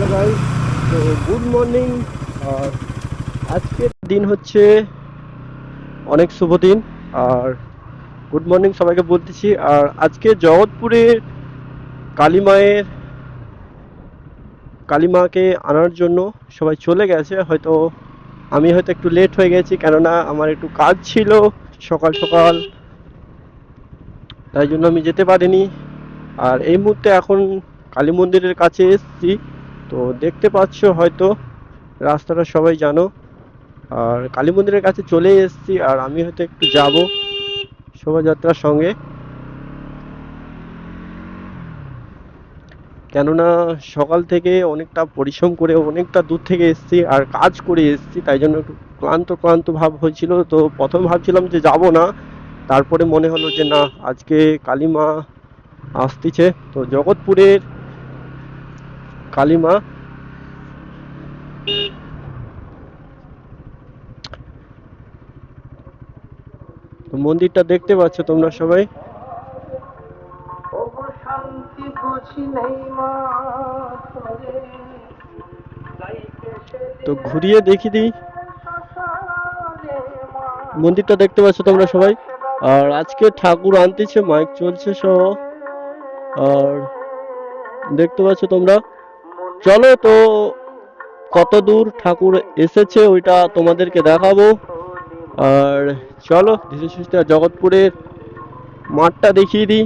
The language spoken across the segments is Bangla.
হ্যালো গাইস, তো গুড মর্নিং। আর আজকের দিন হচ্ছে অনেক শুভ দিন। আর গুড মর্নিং সবাইকে বলতেছি। আর আজকে জগৎপুরের কালী মায়ের কালী মাকে আনার জন্য সবাই চলে গেছে। হয়তো আমি হয়তো একটু লেট হয়ে গেছি, কেননা আমার একটু কাজ ছিল সকাল সকাল, তাই জন্য আমি যেতে পারিনি। আর এই মুহূর্তে এখন কালী মন্দিরের কাছে এসেছি। তো দেখতে পাচ্ছ হয়তো, রাস্তাটা সবাই জানো। আর কালী মন্দিরের কাছে চলে এসেছি, আর আমি হয়তো একটু যাব শোভাযাত্রার সঙ্গে, কেননা সকাল থেকে অনেকটা পরিশ্রম করে অনেকটা দূর থেকে এসেছি আর কাজ করে এসেছি, তাই জন্য একটু ক্লান্ত ক্লান্ত ভাব হয়েছিল। তো প্রথম ভাবছিলাম যে যাব না, তারপরে মনে হলো যে না, আজকে কালী মা আসতেছে। তো জগৎপুরের কালী মা, তো মন্দিরটা দেখতে পাচ্ছ তোমরা সবাই। তো ঘুরিয়ে দেখিয়ে দিই, মন্দিরটা দেখতে পাচ্ছ তোমরা সবাই। আর আজকে ঠাকুর আনতেছে, মাইক চলছে সহ। আর দেখতে পাচ্ছ তোমরা। চলো তো, কত দূর ঠাকুর এসেছে ওইটা তোমাদেরকে দেখাবো। আর চলো ধীরে সুস্থে জগৎপুরের মাঠটা দেখিয়ে দিই।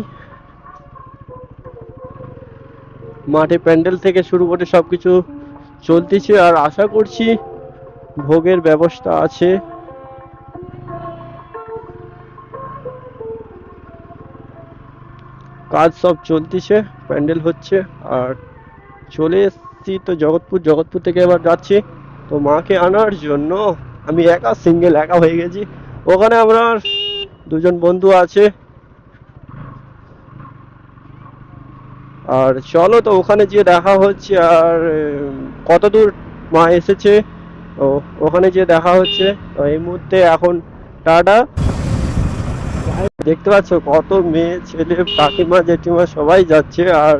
মাঠে প্যান্ডেল থেকে শুরু করে সবকিছু চলতেছে, আর আশা করছি ভোগের ব্যবস্থা আছে। কাজ সব চলতেছে, প্যান্ডেল হচ্ছে। আর চলে এসেছি তো জগৎপুর। জগৎপুর থেকে এবার যাচ্ছি তো মাকে আনার জন্য। আমি একা, সিঙ্গেল একা হয়ে গেছি। ওখানে আমার দুজন বন্ধু আছে। আর চলো তো ওখানে গিয়ে দেখা হচ্ছে। আর কত দূর মা এসেছে, ও ওখানে গিয়ে দেখা হচ্ছে। তো এই মুহূর্তে এখন টাটা। দেখতে পাচ্ছ কত মেয়ে ছেলে, কাকিমা জেঠিমা সবাই যাচ্ছে। আর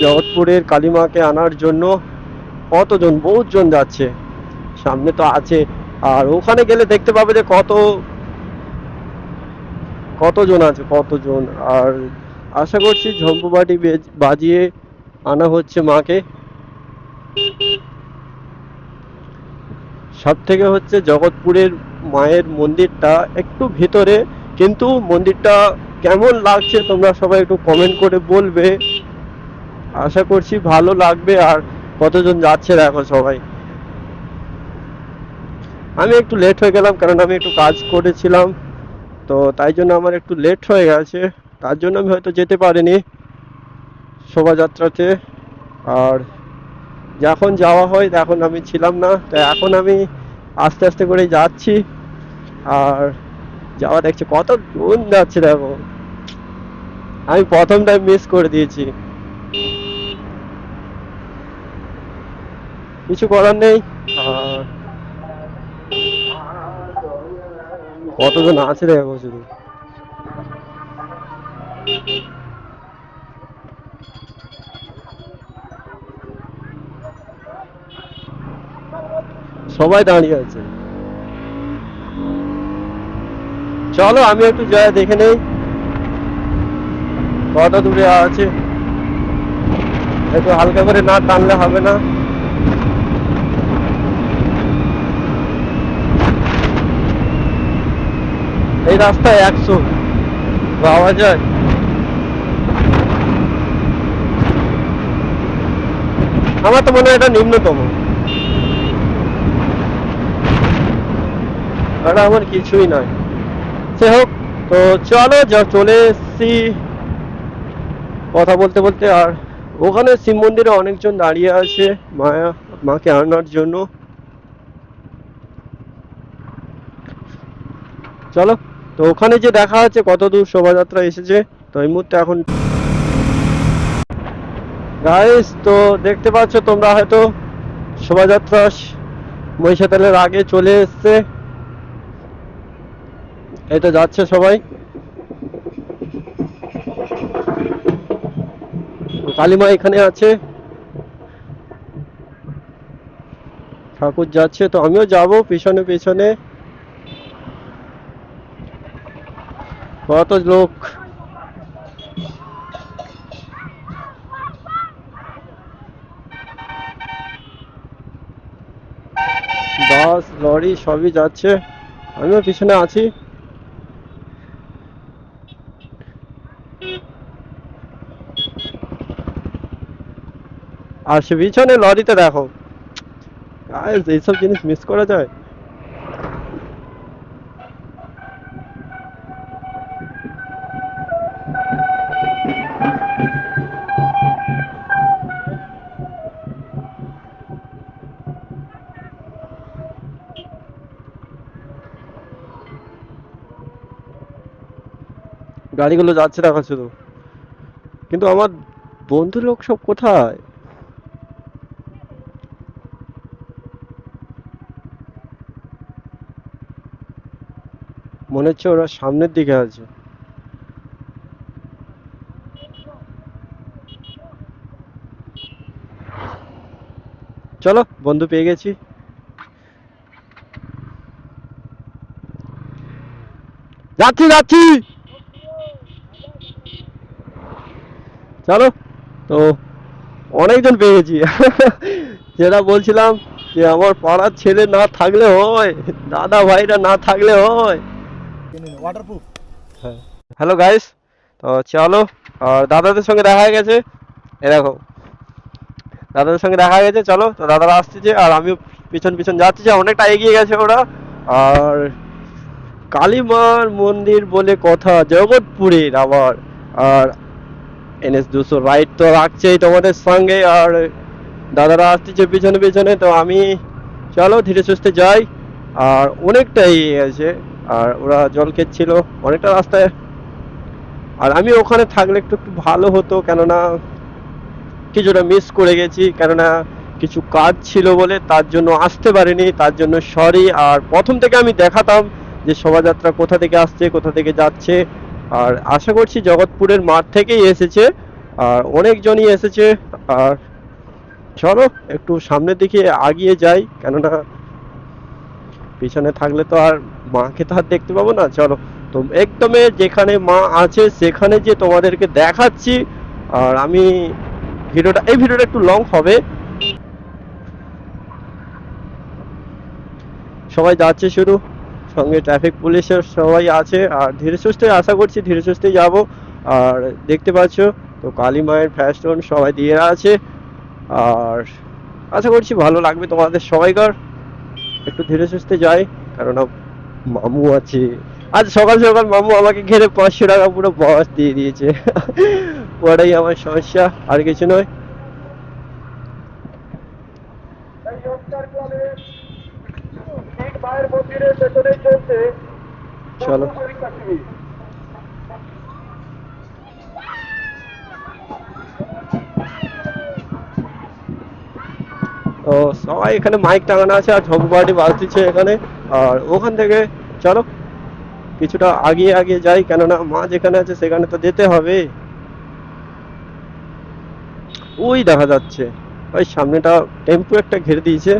জগৎপুরের কালী মাকে আনার জন্য কতজন, বহুত জন যাচ্ছে। সামনে তো আছে, আর ওখানে গেলে দেখতে পাবে যে কতজন আছে, কতজন। আর আশা করছি ঝম্পু বাটি বাজিয়ে আনা হচ্ছে মাকে। সব থেকে হচ্ছে জগৎপুরের মায়ের মন্দিরটা একটু ভিতরে, কিন্তু মন্দিরটা কেমন লাগছে তোমরা সবাই একটু কমেন্ট করে বলবে। আশা করছি ভালো লাগবে। আর কতজন যাচ্ছে দেখো সবাই। আমি একটু লেট হয়ে গেলাম, কারণ আমি একটু কাজ করেছিলাম, তো তাই জন্য আমার একটু লেট হয়ে গেছে। তার জন্য আমি হয়তো যেতে পারিনি শোভাযাত্রাতে। আর যখন যাওয়া হয় তখন আমি ছিলাম না, তো এখন আমি আস্তে আস্তে করে যাচ্ছি। আর যাওয়া দেখছি কত জন যাচ্ছে দেখো। আমি প্রথম টাইম মিস করে দিয়েছি, কিছু করার নেই। আর কতজন আছে দেখো শুধু। সবাই দাঁড়িয়ে আছে। চলো আমি একটু যাই দেখে নেই কত দূরে আছে। একটু হালকা করে না টানলে হবে না। এই রাস্তায় 100 পাওয়া যায়। আমার তো মনে হয় এটা নিম্নতম, এটা আমার কিছুই নয়। সে হোক, তো চলো চলে এসছি কথা বলতে বলতে। আর ওখানে শিব মন্দিরে অনেকজন দাঁড়িয়ে আছে মাকে আনার জন্য। চলো তো ওখানে যে দেখা হচ্ছে কত দূর শোভাযাত্রা এসেছে। তো এই মুহূর্তে এখন গাইস, তো দেখতে পাচ্ছ তোমরা হয়তো শোভাযাত্রা মহিষাদলের আগে চলে এসছে। এই তো যাচ্ছে সবাই। কালীমা এখানে আছে। ঠাকুর যাচ্ছে তো আমিও যাব পিছনে পিছনে। কত লোক! বাস লরি সবই যাচ্ছে, আমিও পিছনে আছি। আর সে পিছনে লরিতে দেখো, আর এইসব জিনিস মিস করা যায়? গাড়িগুলো যাচ্ছে দেখো শুধু, কিন্তু আমার বন্ধু লোক সব কোথায়? মনে হচ্ছে ওরা সামনের দিকে আছে। চলো, বন্ধু পেয়ে গেছি। যাচ্ছি যাচ্ছি, চলো। তো অনেকজন পেয়ে গেছি। যেটা বলছিলাম যে আমার পাড়ার ছেলে না থাকলে হয়, দাদা ভাইরা না থাকলে হয়। ওয়াটারপ্রুফ। হ্যাঁ, হ্যালো গাইস, তো চলো। আর দাদাদের সঙ্গে দেখা হয়ে গেছে, এ দেখো দাদাদের সঙ্গে দেখা হয়ে গেছে। চলো, তো দাদারা আসতেছে আর আমিও পিছন পিছন যাচ্ছি, যে অনেকটা এগিয়ে গেছে ওরা। আর কালীমার মন্দির বলে কথা জগৎপুরের আবার। আর NS 200 রাইড তো রাখছেই তোমাদের সঙ্গে। আর দাদারা আসতেছে পিছনে পিছনে, তো আমি চলো ধীরে সুস্থে যাই। আর অনেকটা এগিয়ে গেছে, আর ওরা জল খেচ্ছিল অনেকটা রাস্তায়। আর আমি ওখানে থাকলে একটু একটু ভালো হতো, কেননা কিছুটা মিস করে গেছি, কেননা কিছু কাজ ছিল বলে তার জন্য আসতে পারিনি, তার জন্য সরি। আর প্রথম থেকে আমি দেখাতাম যে শোভাযাত্রা কোথা থেকে আসছে কোথা থেকে যাচ্ছে। আর আশা করছি জগৎপুরের মাঠ থেকেই এসেছে, আর অনেকজনই এসেছে। আর চলো একটু সামনের দিকে আগিয়ে যাই, কেননা পিছনে থাকলে তো আর মাকে তো আর দেখতে পাবো না। চলো, তো একদমই যেখানে মা আছে সেখানে যে তোমাদেরকে দেখাচ্ছি। আর আমি এই ভিডিওটা একটু লং হবে। সবাই যাচ্ছে শুধু, সঙ্গে ট্রাফিক পুলিশের সবাই আছে। আর ধীরে সুস্থে আশা করছি ধীরে সুস্থেই যাব। আর দেখতে পাচ্ছ তো কালী মায়ের ফ্যাশন সবাই দিয়ে আছে। আর আশা করছি ভালো লাগবে তোমাদের সবাইকার। একটু ধীরে সুস্থে যাই, কারণ মামু আছে। আজ সকাল সকাল মামু আমাকে ঘিরে 500 টাকা পুরো বস দিয়ে দিয়েছে। ওটাই আমার সমস্যা, আর কিছু নয়। চলো, তো সবাই এখানে মাইক টাঙানো আছে আর ঝোপ পার্টি বাজতেছে এখানে। আর ওখান থেকে চলো কিছুটা আগিয়ে আগিয়ে যাই, কেননা মা যেখানে আছে সেখানে তো যেতে হবে। ওই দেখা যাচ্ছে, ওই সামনেটা টেম্পু একটা ঘিরে দিয়েছে।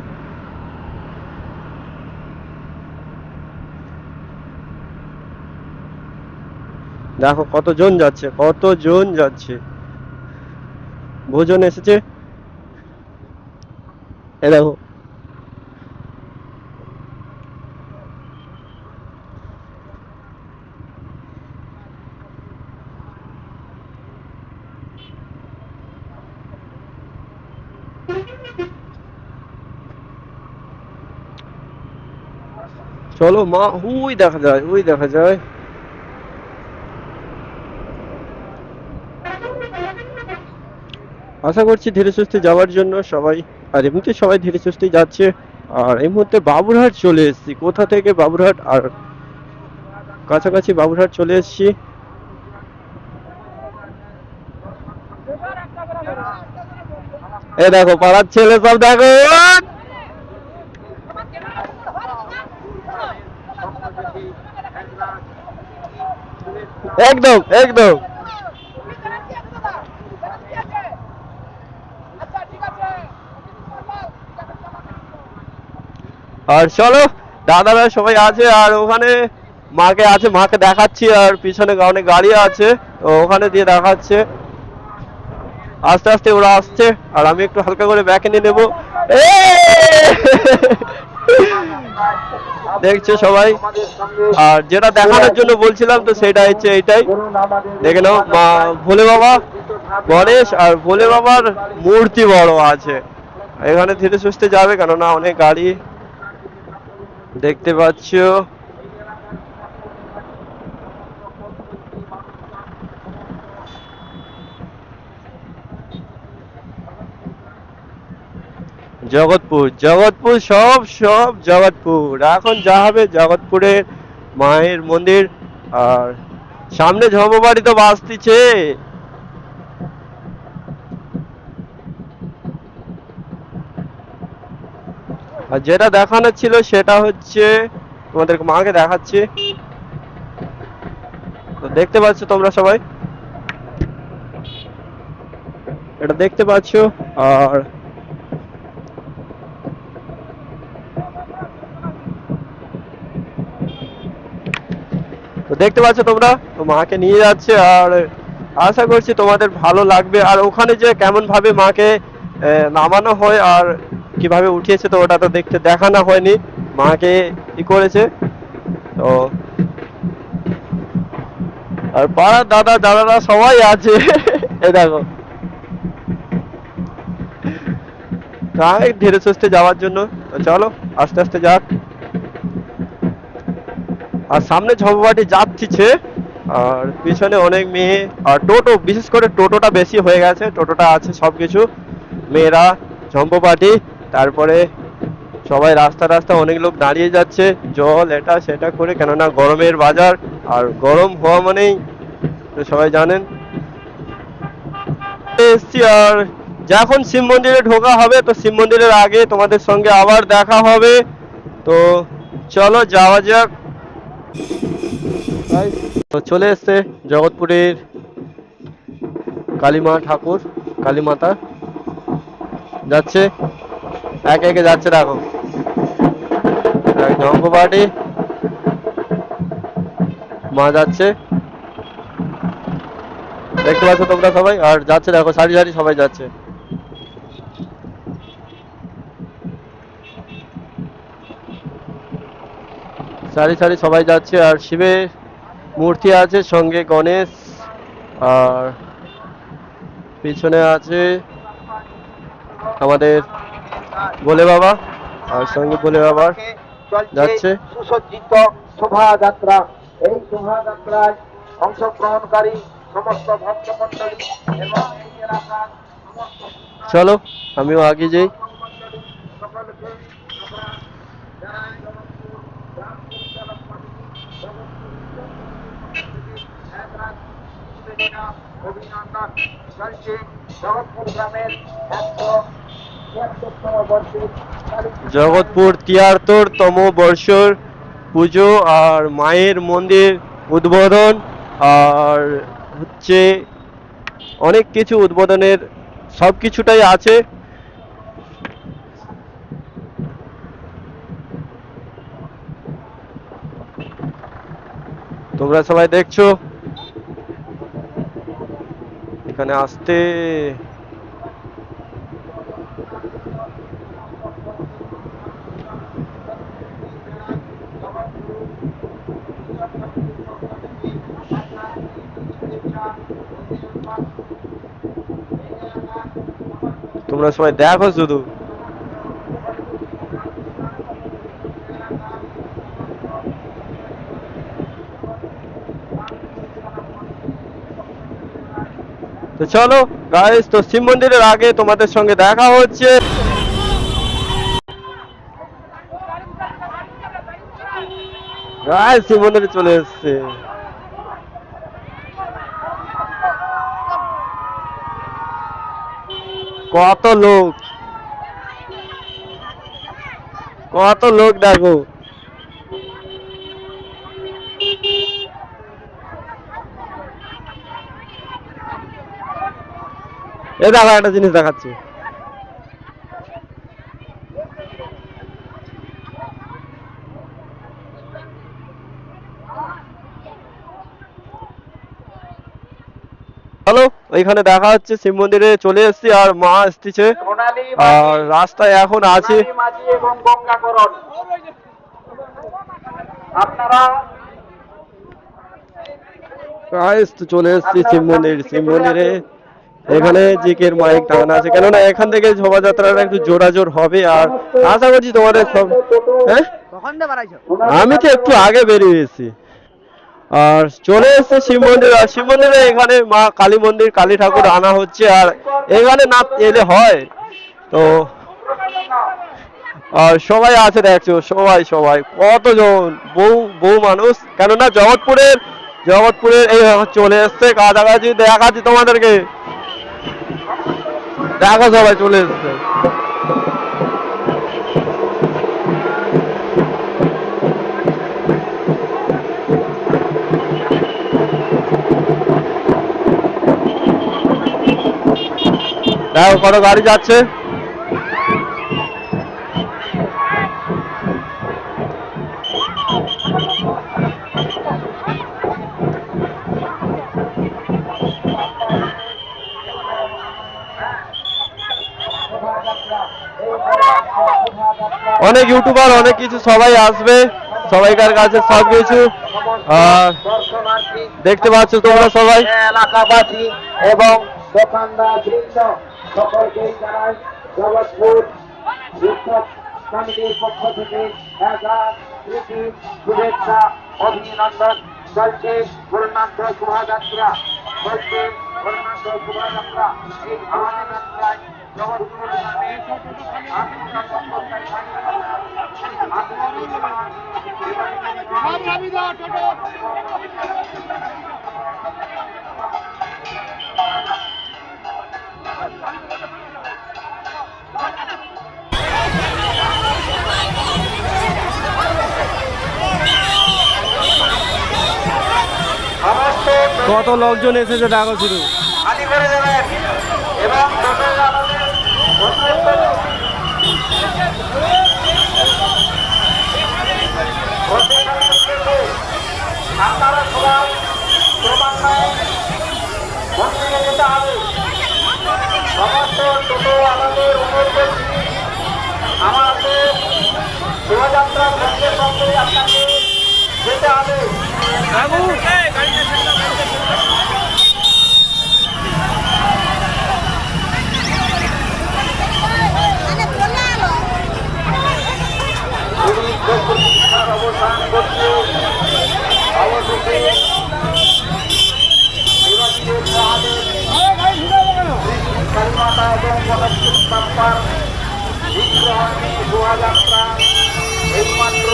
দেখো কতজন যাচ্ছে, কতজন যাচ্ছে। ভোজন এসেছে, এ দেখো। চলো মা, ওই দেখা যায়, ওই দেখা যায়। আশা করছি ধীরে সুস্থে যাওয়ার জন্য সবাই। আর এমনিতে সবাই ধীরে সুস্থে যাচ্ছে। আর এই মুহূর্তে বাবুরহাট চলে এসেছি, কোথা থেকে বাবুরহাট, আর কাছাকাছি বাবুরহাট চলে এসেছি। এ দেখো পাড়ার ছেলে সব দেখো। একদম একদম। আর চলো, দাদারা সবাই আছে আর ওখানে মাকে আছে, মাকে দেখাচ্ছি। আর পিছনে অনেক গাড়ি আছে, তো ওখানে দিয়ে দেখাচ্ছে। আস্তে আস্তে ওরা আসছে আর আমি একটু হালকা করে ব্যাকে নিয়ে নেবো। দেখছো সবাই। আর যেটা দেখানোর জন্য বলছিলাম, তো সেটা হচ্ছে এইটাই, দেখে নাও। মা ভোলে বাবা, গণেশ আর ভোলে বাবার মূর্তি বড় আছে। এখানে ধীরে সুস্থে যাবে, কেননা অনেক গাড়ি দেখতে পাচ্ছ। জগৎপুর, জগৎপুর, সব সব জগৎপুর। এখন যা হবে জগৎপুরের মায়ের মন্দির। আর সামনে ঝম্ববাড়ি তো বাঁচতিছে। আর যেটা দেখানোর ছিল সেটা হচ্ছে তোমাদের মাকে দেখাচ্ছি। তো দেখতে পাচ্ছ তোমরা সবাই, এটা দেখতে পাচ্ছ। আর তো দেখতে পাচ্ছ তোমরা, তো মাকে নিয়ে যাচ্ছে। আর আশা করছি তোমাদের ভালো লাগবে। আর ওখানে যে কেমন ভাবে মাকে নামানো হয় আর কিভাবে উঠিয়েছে, তো ওটা তো দেখতে দেখানো হয়নি। মাকে ই করেছে তো। আর পাড়ার দাদা দাদারা সবাই আছে। এ দেখো, তাই ধীরে সুস্থে যাওয়ার জন্য। তো চলো আস্তে আস্তে যাক। আর সামনে ঝম্ববাটি যাচ্ছিছে আর পিছনে অনেক মেয়ে আর টোটো, বিশেষ করে টোটোটা বেশি হয়ে গেছে। টোটোটা আছে সবকিছু, মেয়েরা, ঝম্ববাটি, তারপরে সবাই রাস্তা রাস্তা অনেক লোক দাঁড়িয়ে যাচ্ছে জল এটা সেটা করে, কেননা গরমের বাজার। আর গরম হওয়া মানেই তো সবাই জানেন। এসছি আর যখন শিব মন্দিরে ঢোকা হবে, তো শিব মন্দিরের আগে তোমাদের সঙ্গে আবার দেখা হবে। তো চলো যাওয়া যাক। তো চলে এসছে জগৎপুরের কালীমা ঠাকুর, কালী মাতা যাচ্ছে, একে একে যাচ্ছে। দেখো ঝম্ববাটি মা যাচ্ছে, দেখতে পাচ্ছ তোমরা সবাই। আর যাচ্ছে দেখো, সারি সারি সবাই যাচ্ছে। সারি সারি সবাই যাচ্ছে। আর শিবের মূর্তি আছে, সঙ্গে গণেশ, আর পিছনে আছে আমাদের ভোলে বাবা, আর সঙ্গে ভোলে বাবার যাচ্ছে। সুসজ্জিত শোভাযাত্রা। এই শোভাযাত্রায় অংশগ্রহণকারী সমস্ত ভক্তমণ্ডলী এবং এই এলাকার সমস্ত চলো আমিও আগে যাই। সকলকে আমরা জানাই জগৎপুর গ্রাম পরিচালক কমিটি, অভিনন্দন। চলছে জগৎপুর গ্রামের 176তম বর্ষের জগৎপুর 73তম বর্ষর পুজো আর মায়ের মন্দির উদ্বোধন। আর হচ্ছে অনেক কিছু উদ্বোধনের, সব কিছুটাই আছে। তোমরা সবাই দেখছো এখানে আসতে। তোমরা সবাই দেখো শুধু। তো চলো গাইস, তো শিব মন্দিরের আগে তোমাদের সঙ্গে দেখা হচ্ছে। গাইস শিব মন্দিরে চলে এসছে। কত লোক, কত লোক দেখো। এ দেখো একটা জিনিস দেখাচ্ছি। চলো ওইখানে দেখা হচ্ছে, শিব মন্দিরে চলে এসেছি আর মা আসতেছে। সোনালী আর রাস্তায় এখন আছি। সোনালী মাঝি এবং গঙ্গাকরণ আপনারা গাইস তো চলে এসেছি শিব মন্দিরে। এখানে জিকের মাইক টাঙানো আছে, কেননা এখান থেকে শোভাযাত্রাটা একটু জোরাজোর হবে। আর আশা করছি তোমাদের সব, হ্যাঁ আমি তো একটু আগে বেরিয়ে এসেছি। আর চলে এসেছে শিব মন্দির, আর শিব মন্দিরে এখানে মা কালী মন্দির, কালী ঠাকুর আনা হচ্ছে। আর এখানে না এলে হয় তো। আর সবাই আছে দেখছো, সবাই সবাই কতজন, বহু বহু মানুষ, কেননা জগৎপুরের এই চলে এসছে কাছাকাছি। দেখাচ্ছি তোমাদেরকে, দেখো সবাই চলে এসছে। দেখো কত গাড়ি যাচ্ছে। অনেক ইউটিউবার, অনেক কিছু সবাই আসবে, সবাইকার কাছে সবকিছু। আর দর্শনার্থী দেখতে পাচ্ছ তোমরা সবাই। এলাকাবাসী এবং দোকানদার বৃন্দ সকলকেই জানাই জগৎপুর উৎসব কমিটির পক্ষ থেকে প্রীতি শুভেচ্ছা অভিনন্দন। চলছে পূর্ণাঙ্গ শোভাযাত্রা, চলছে পূর্ণাঙ্গ শোভাযাত্রা। এই শোভাযাত্রায় জগৎপুর গ্রামে কত লোকজন এসেছে দেখো শুধু। খালি করে দেবেন এবং টোটোর আমাদের আপনারা সবাই ক্রমান্বয়ে মন্দিরে যেতে হবে। সমস্ত টোটো আমাদের অনুরোধ করছি, আমাদের শোভাযাত্রার সঙ্গে সঙ্গে আপনাকে যেতে হবে। অবস্থান করছে অবশেষে বিরোধীদের কালীমাতা এবং গণতন্ত্র বিগ্রহণী শোভাযাত্রা এইমাত্র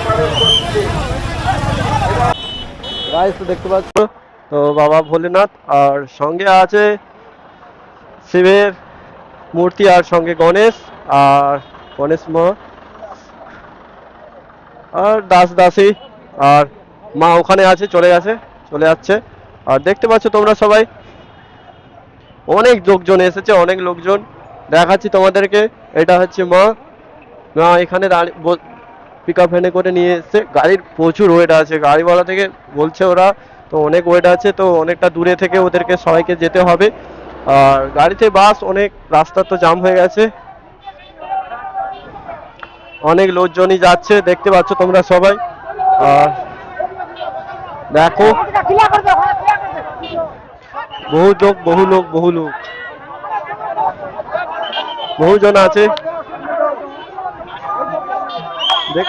প্রবেশ করছে। গাইস তো দেখতে পাচ্ছ তো বাবা ভোলেনাথ, আর সঙ্গে আছে শিবের মূর্তি, আর সঙ্গে গণেশ, আর গণেশ মা, আর দাসী, আর মা ওখানে আছে, চলে যাচ্ছে। আর দেখতে পাচ্ছ তোমরা সবাই, অনেক লোকজন এসেছে, অনেক লোকজন দেখাচ্ছি তোমাদেরকে। এটা হচ্ছে মা এখানে পিক আপ ভ্যানে করে নিয়ে এসছে। গাড়ির প্রচুর ওয়েট আছে, গাড়িওয়ালা থেকে বলছে ওরা, তো অনেক ওয়েট আছে, তো অনেকটা দূরে থেকে ওদেরকে সবাইকে যেতে হবে। আর গাড়িতে বাস, অনেক রাস্তা তো জাম হয়ে গেছে, অনেক লোকজনই যাচ্ছে, দেখতে পাচ্ছ তোমরা সবাই। আর দেখো বহু লোক বহুজন আছে। দেখ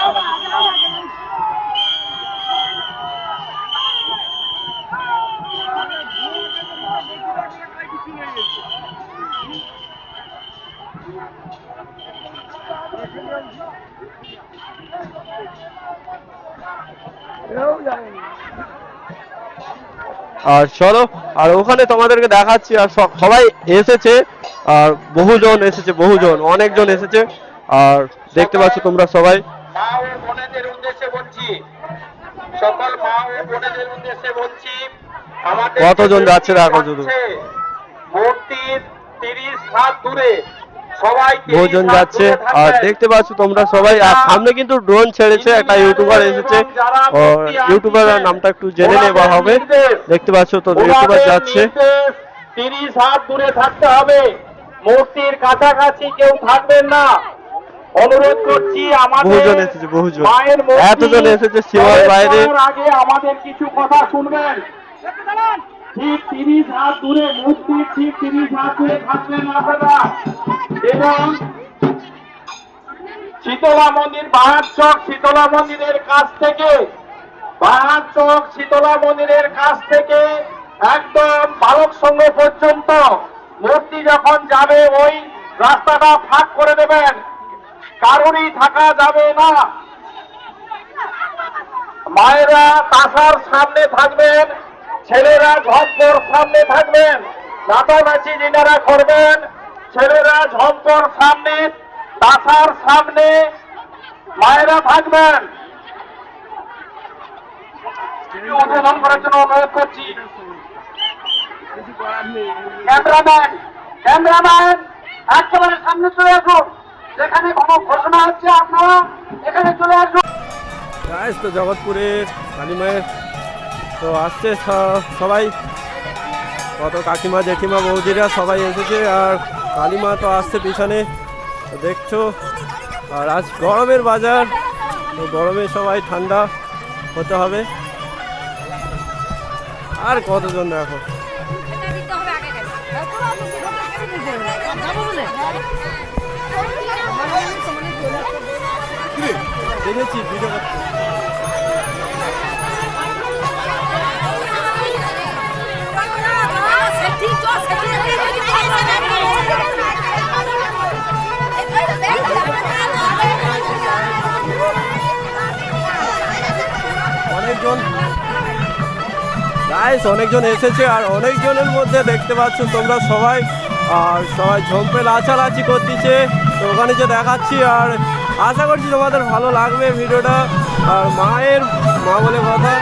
আর চলো, আর ওখানে তোমাদেরকে দেখাচ্ছি। আর সবাই এসেছে, আর বহুজন অনেকজন এসেছে। আর দেখতে পাচ্ছ তোমরা সবাই। মা ও বোনেদের উদ্দেশ্যে বলছি, সকল মা ও বোনেদের উদ্দেশ্যে বলছি, আমাদের কতজন যাচ্ছে দেখো শুধু। মূর্তির 30 হাত দূরে সবাই ভোজন যাচ্ছে। আর দেখতে পাচ্ছ তোমরা সবাই, আর সামনে কিন্তু ড্রোন ছেড়েছে, একটা ইউটিউবার এসেছে। ইউটিউবার নামটা একটু জেনে নেওয়া হবে। দেখতে পাচ্ছ তো ইউটিউবার যাচ্ছে। 30 হাত দূরে থাকতে হবে, মূর্তির কাছাকাছি কেউ থাকবেন না। অনুরোধ করছি আমাদের বহুজন এসেছে, বহুজন, মায়ের মূর্তি এতজন এসেছে সীমার বাইরে। প্রবেশ করার আগে আমাদের কিছু কথা শুনবেন। ঠিক 30 হাত দূরে, মূর্তি ঠিক 30 হাত দূরে থাকবেন আপনারা। এবং শীতলা মন্দির, বাহার চক শীতলা মন্দিরের কাছ থেকে, বাহার চক শীতলা মন্দিরের কাছ থেকে একদম বালক সংঘ পর্যন্ত মূর্তি যখন যাবে ওই রাস্তাটা ফাঁক করে দেবেন, কারোরই থাকা যাবে না। মায়েরা তাসার সামনে থাকবেন, ছেলেরা ঝম্পর সামনে থাকবেন। নাচানাচি যিনারা করবেন, ছেলেরা ঝম্পর সামনে, তাসার সামনে মায়েরা থাকবেন। উদ্বোধন করার জন্য অনুরোধ করছি। ক্যামেরাম্যান একেবারে সামনে চলে আসুন, যেখানে কোনো ঘোষণা হচ্ছে আপনারা এখানে চলে আসুন। গাইস, তো জগৎপুরের কালী মায়ের তো আসছে সবাই, কত কাকিমা জেঠিমা বৌদিরা সবাই এসেছে। আর কালী মা তো আসছে পিছনে, তো দেখছো। আর আজ গরমের বাজার, তো গরমে সবাই ঠান্ডা হতে হবে। আর কতজন দেখো, দেখেছি ভিডিও করতে। অনেকজন গাইস, অনেকজন এসেছে। আর অনেকজনের মধ্যে দেখতে পাচ্ছ তোমরা সবাই, আর সবাই ঝম্পে লাচালাচি করতেছে, তো ওখানে যে দেখাচ্ছি। আর আশা করছি তোমাদের ভালো লাগবে ভিডিওটা। আর মায়ের মা বলে কথা,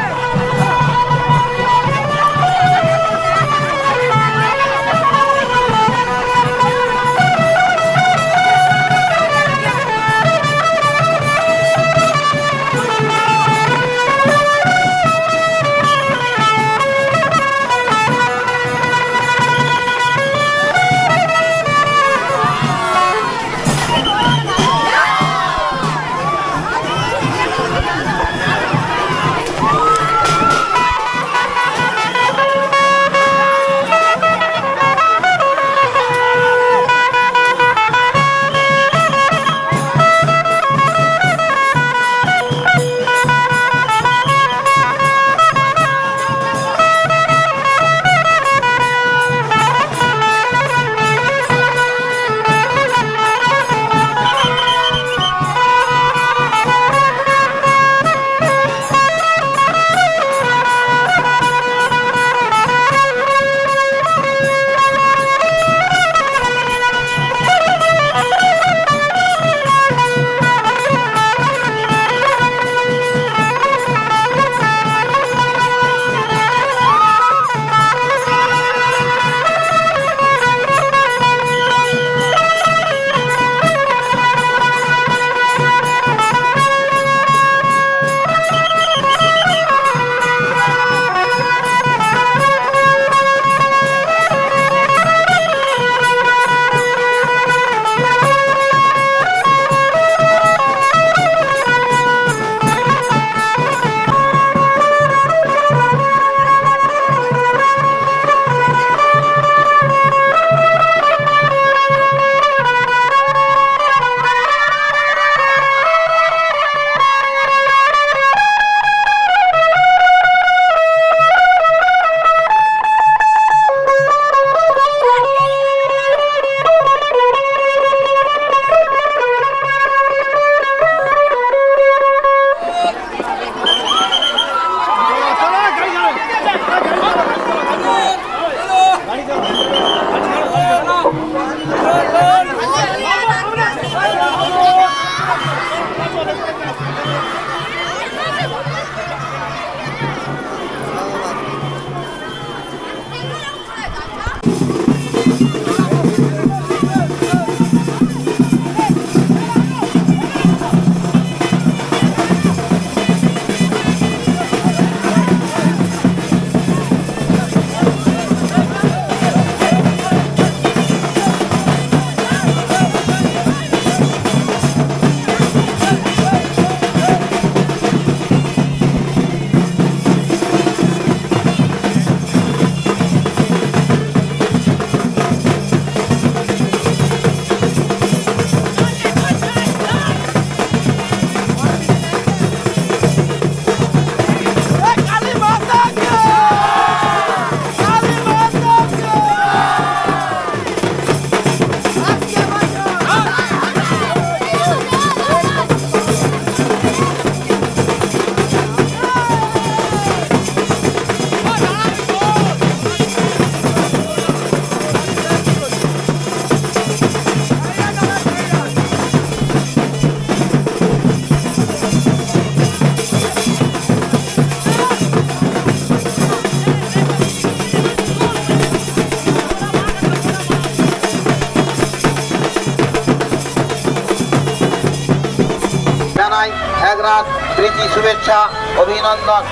রাত প্রীতি শুভেচ্ছা অভিনন্দন।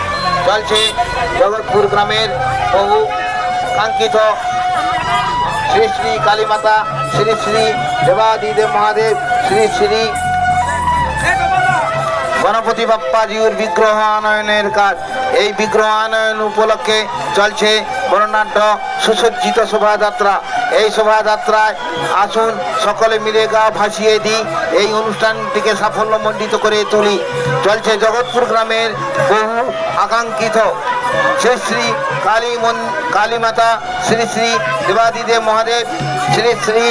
চলছে জগৎপুর গ্রামের বহু কাঙ্ক্ষিত শ্রী শ্রী কালীমাতা শ্রী শ্রী দেবাদিদেব মহাদেব শ্রী শ্রী গণপতি বাপ্পা জিউর বিগ্রহ আনয়নের কাজ। এই বিগ্রহ আনয়ন উপলক্ষে চলছে বর্ণাঢ্য সুসজ্জিত শোভাযাত্রা। এই শোভাযাত্রায় আসুন সকলে মিলে গা ভাসিয়ে দিই, এই অনুষ্ঠানটিকে সাফল্যমণ্ডিত করে তুলি। চলছে জগৎপুর গ্রামের বহু আকাঙ্ক্ষিত শ্রী শ্রী কালীমাতা শ্রী শ্রী দেবাদিদেব মহাদেব শ্রী শ্রী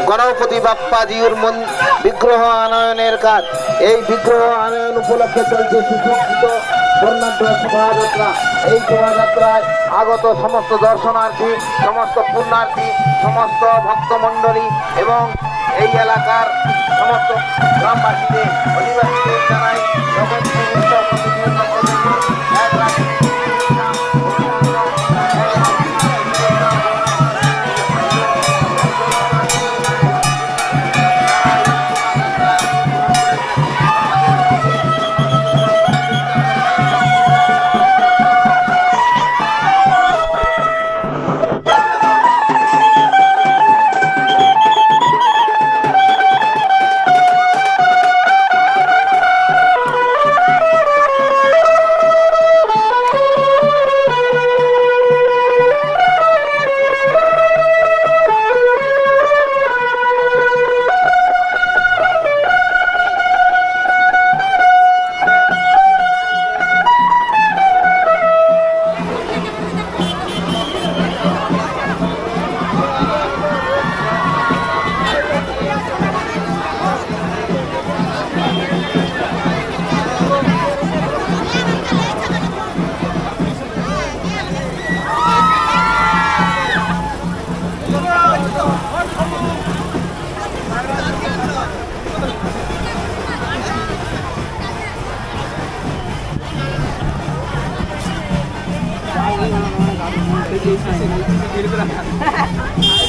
গণপতি বাপ্পা জিউর বিগ্রহ আনয়নের কাজ। এই বিগ্রহ আনয়ন উপলক্ষে চলছে সুসজ্জিত বর্ণাঢ্য শোভাযাত্রা। এই শোভাযাত্রায় আগত সমস্ত দর্শনার্থী, সমস্ত পুণ্যার্থী, সমস্ত ভক্তমণ্ডলী এবং এই এলাকার সমস্ত গ্রামবাসীদের অধিবাসীদের জানাই জগৎপুর উৎসব কমিটির পক্ষ থেকে এক লাখের শুভেচ্ছা, অভিনন্দন। Gracias.